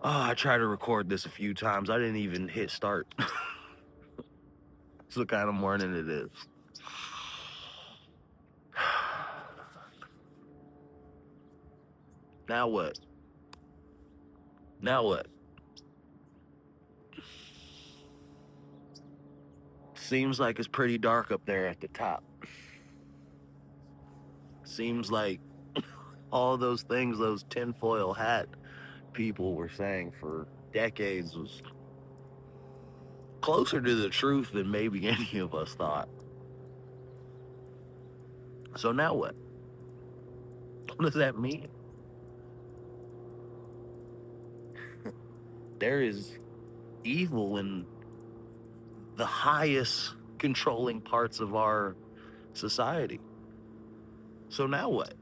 I tried to record this a few times. I didn't even hit start. It's the kind of morning it is. Now what? Now what? Seems like it's pretty dark up there at the top. Seems like all those things those tinfoil hat people were saying for decades was closer to the truth than maybe any of us thought. So now what? What does that mean? There is evil in the highest controlling parts of our society. So now what?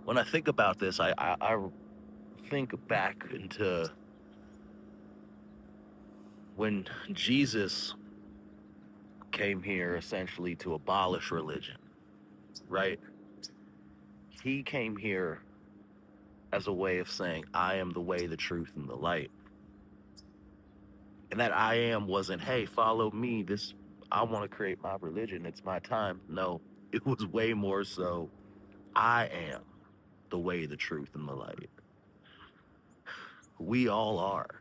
When I think about this, I think back into when Jesus came here essentially to abolish religion, right? He came here as a way of saying, I am the way, the truth, and the light. And that I am wasn't, hey, follow me. I want to create my religion. It's my time. No, it was way more so, I am the way, the truth, and the light. We all are.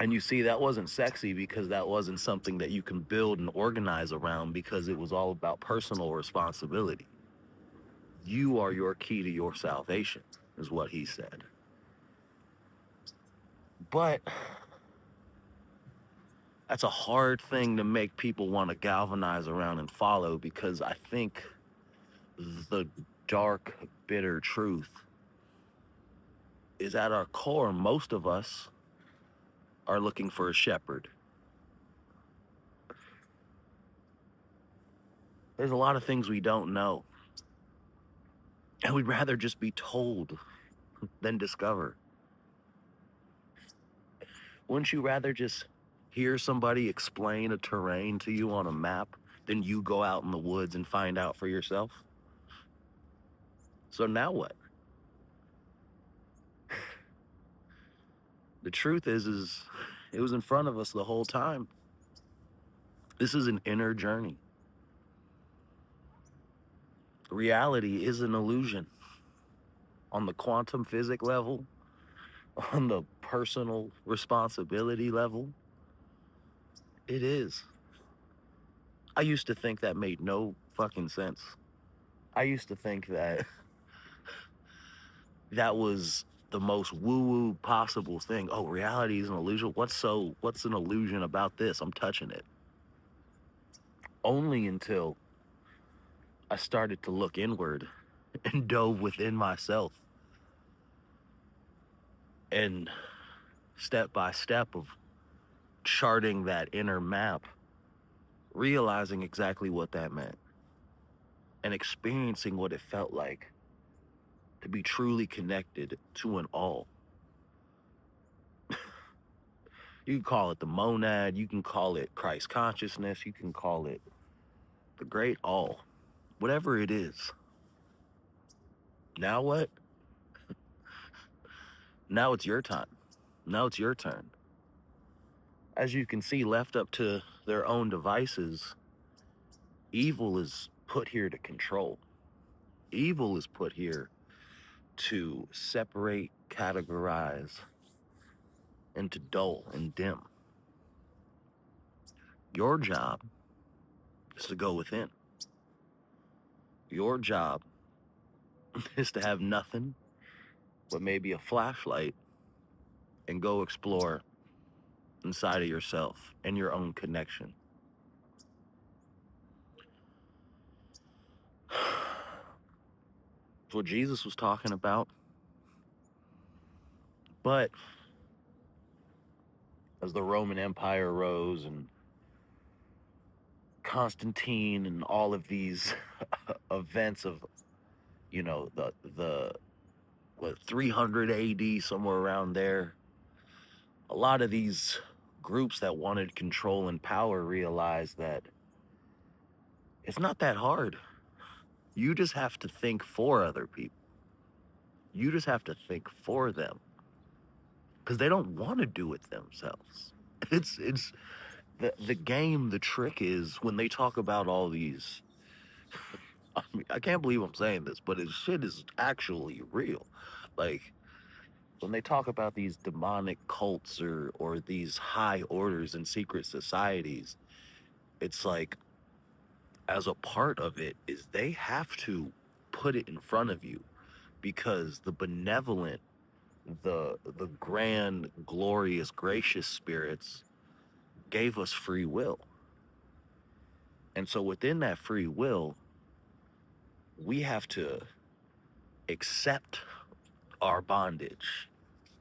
And you see, that wasn't sexy because that wasn't something that you can build and organize around because it was all about personal responsibility. You are your key to your salvation, is what he said. But that's a hard thing to make people want to galvanize around and follow because I think the dark, bitter truth is at our core. Most of us are looking for a shepherd. There's a lot of things we don't know. And we'd rather just be told than discover. Wouldn't you rather just hear somebody explain a terrain to you on a map than you go out in the woods and find out for yourself? So now what? The truth is it was in front of us the whole time. This is an inner journey. Reality is an illusion on the quantum physics level, on the personal responsibility level. It is. I used to think that made no fucking sense. I used to think that that was the most woo-woo possible thing. Oh, reality is an illusion. What's an illusion about this? I'm touching it. Only until I started to look inward and dove within myself. And step by step of charting that inner map, realizing exactly what that meant and experiencing what it felt like to be truly connected to an all. You can call it the monad, you can call it Christ consciousness, you can call it the great all, whatever it is. Now what? Now it's your time. Now it's your turn. As you can see, left up to their own devices, evil is put here to control. Evil is put here to separate, categorize, and to dull and dim. Your job is to go within. Your job is to have nothing but maybe a flashlight and go explore inside of yourself and your own connection. It's what Jesus was talking about. But as the Roman Empire rose and Constantine and all of these events of, the 300 AD, somewhere around there, a lot of these groups that wanted control and power realized that it's not that hard. You just have to think for other people. You just have to think for them because they don't want to do it themselves. It's the game. The trick is when they talk about all these. I mean, I can't believe I'm saying this, but this shit is actually real. Like when they talk about these demonic cults or these high orders and secret societies, it's like as a part of it is they have to put it in front of you because the benevolent, the grand, glorious, gracious spirits gave us free will. And so within that free will, we have to accept our bondage,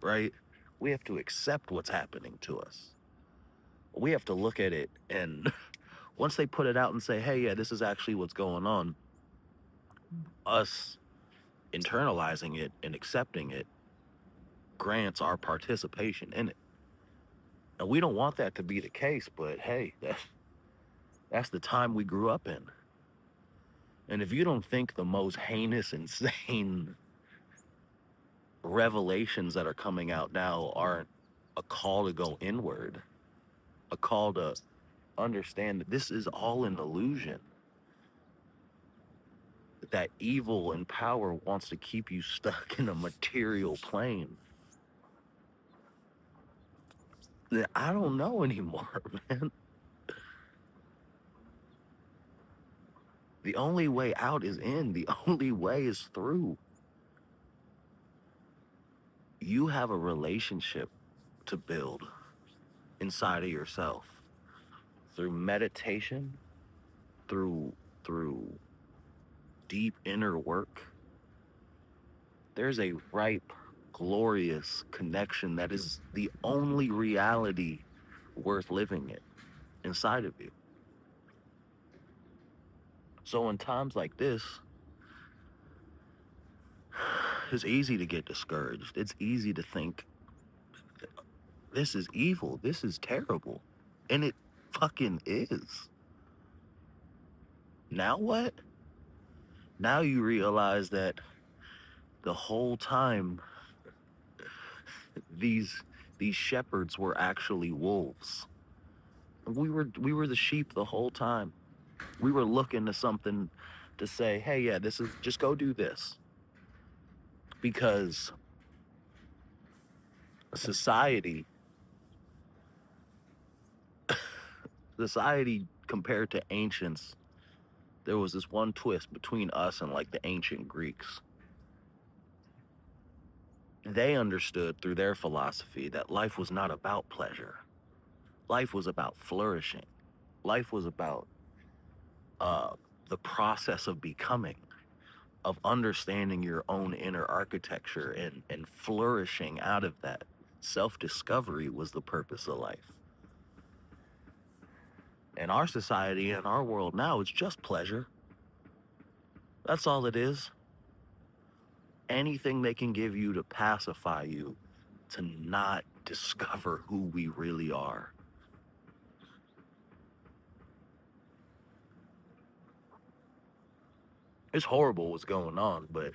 right? We have to accept what's happening to us. We have to look at it and once they put it out and say, hey, yeah, this is actually what's going on, us internalizing it and accepting it grants our participation in it. And we don't want that to be the case, but hey, that's the time we grew up in. And if you don't think the most heinous, insane revelations that are coming out now aren't a call to go inward, a call to understand that this is all an illusion, that evil and power wants to keep you stuck in a material plane, then I don't know anymore, man. The only way out is in, the only way is through. You have a relationship to build inside of yourself through meditation, through through deep inner work. There's a ripe, glorious connection that is the only reality worth living in inside of you. So in times like this, it's easy to get discouraged. It's easy to think this is evil, this is terrible. And it fucking is. Now what? Now you realize that the whole time these these shepherds were actually wolves. We were the sheep the whole time. We were looking to something to say, hey, yeah, this is just go do this. Because society, society compared to ancients, there was this one twist between us and like the ancient Greeks. They understood through their philosophy that life was not about pleasure. Life was about flourishing. Life was about uh, the process of becoming, of understanding your own inner architecture and flourishing out of that. Self-discovery was the purpose of life. In our society, in our world now, it's just pleasure. That's all it is. Anything they can give you to pacify you, to not discover who we really are. It's horrible what's going on, but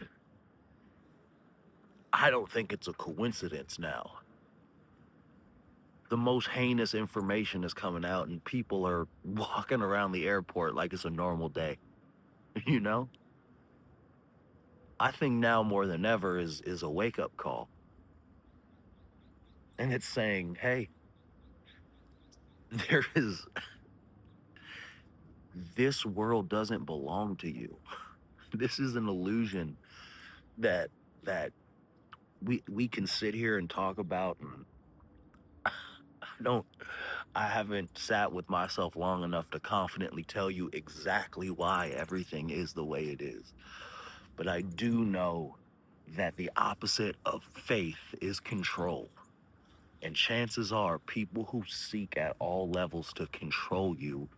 I don't think it's a coincidence now. The most heinous information is coming out, and people are walking around the airport like it's a normal day. You know? I think now more than ever is a wake up call. And it's saying, hey, there is this world doesn't belong to you. This is an illusion that that we can sit here and talk about, and I don't I haven't sat with myself long enough to confidently tell you exactly why everything is the way it is. But I do know that the opposite of faith is control. And chances are people who seek at all levels to control you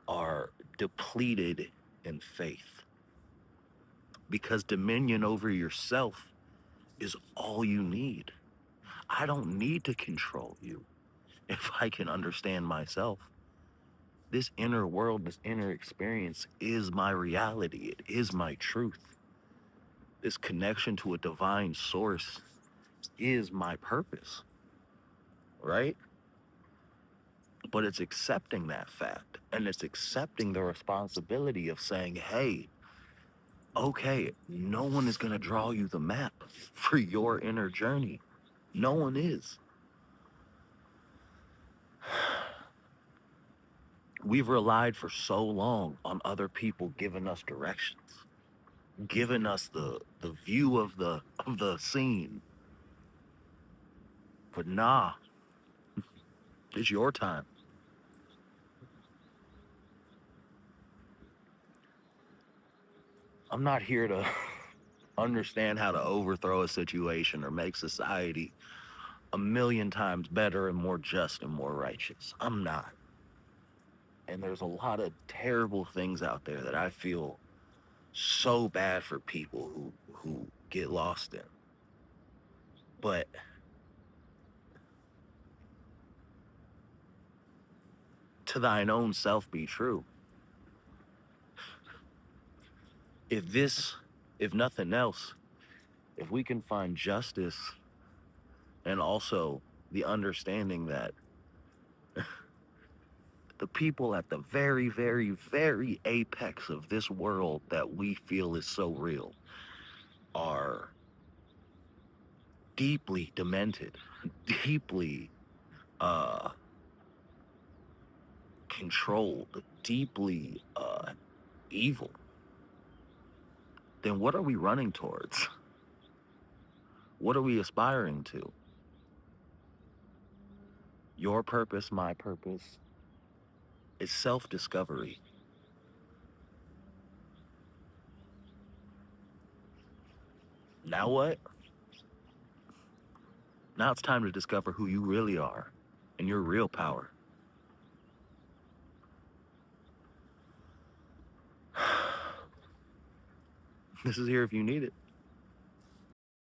are depleted in faith because dominion over yourself is all you need. I don't need to control you if I can understand myself. This inner world, this inner experience is my reality. It is my truth. This connection to a divine source is my purpose, right? But it's accepting that fact, and it's accepting the responsibility of saying, hey, okay, no one is going to draw you the map for your inner journey. No one is. We've relied for so long on other people giving us directions, giving us the view of the scene. But nah, it's your time. I'm not here to understand how to overthrow a situation or make society a million times better and more just and more righteous. I'm not. And there's a lot of terrible things out there that I feel so bad for people who get lost in. But to thine own self be true. If nothing else, if we can find justice and also the understanding that the people at the very, very, very apex of this world that we feel is so real are deeply demented, deeply uh, controlled, deeply evil, then what are we running towards? What are we aspiring to? Your purpose, my purpose, is self-discovery. Now what? Now it's time to discover who you really are and your real power. This is here if you need it.